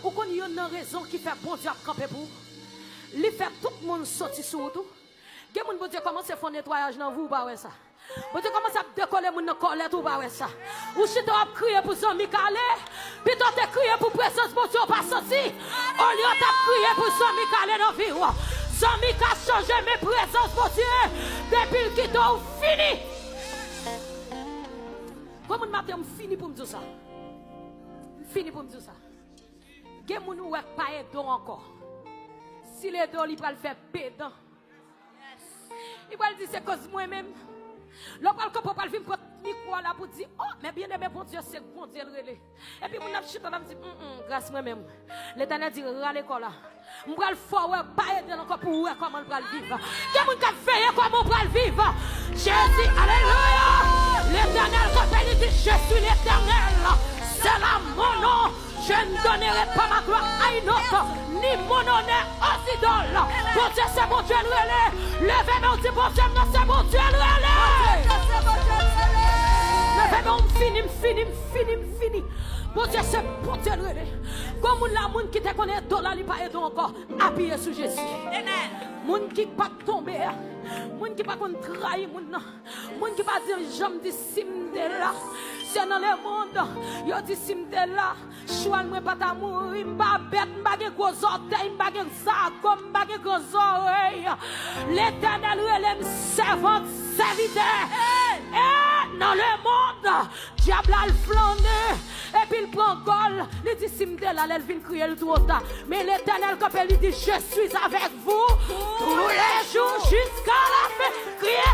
ou qu'on y a une raison qui fait bon Dieu camper pour. Il fait tout le monde sortir sur tout. Quel monde bon Dieu commence à faire nettoyage dans vous, bah ouais ça. Bon Dieu commence à décoller mon colère tout, bah ouais ça. Ou si tu as crié pour son Mikale, puis tu as crié pour présence bon Dieu pas sorti. Au lieu de crier pour son Mikale dans vie. Son Mika changé mes présences bon Dieu depuis qu'il t'a fini. Comment matin fini pour me dire ça? Fini pour me dire ça. Quel monde ou pas aidant encore. Si les dons, il va le faire pédant. Il va le dire, c'est cause moi-même. L'homme ne peut pas vivre contre micro là pour dire, oh, mais bien aimé, bon Dieu, c'est bon Dieu le relais. Et puis, mon chute, on me dit, grâce moi-même. L'Éternel dit, râle l'école là. Je vais le faire, pas aider encore pour voir comment on va le vivre. Quel monde qui fait comment on va le vivre? Jésus, alléluia. L'Éternel, quand il dit, je suis l'Éternel. C'est là mon nom. Je ne donnerai pas ma gloire à une autre, ni mon honneur aux idoles. Bon Dieu, c'est mon Dieu le relais. Levez-moi, on dit bon Dieu, non, c'est mon Dieu le relais. Levez-moi, on fini. Bon Dieu, c'est bon Dieu le relais. Comme la monde qui te connaît, dollar, il pas aidé encore, appuyez sur Jésus. Moun qui pas tomber, moun qui pas trahir, moun qui pas dire j'aime dit simde là. C'est dans le monde, yo dit simde là. Choix moi pas ta mourir, m'pa bête, m'pa gen gros orteil, m'pa gen ça, comme m'pa gen gros oreilles. L'Éternel relève servante, serviteur. Et dans le monde, diable a le flâné, et puis il prend gol. Il dit simde là, elle vient crier le tout tard. Mais l'Éternel quand il dit je suis avec vous tous les jours jusqu'à la fin. Criez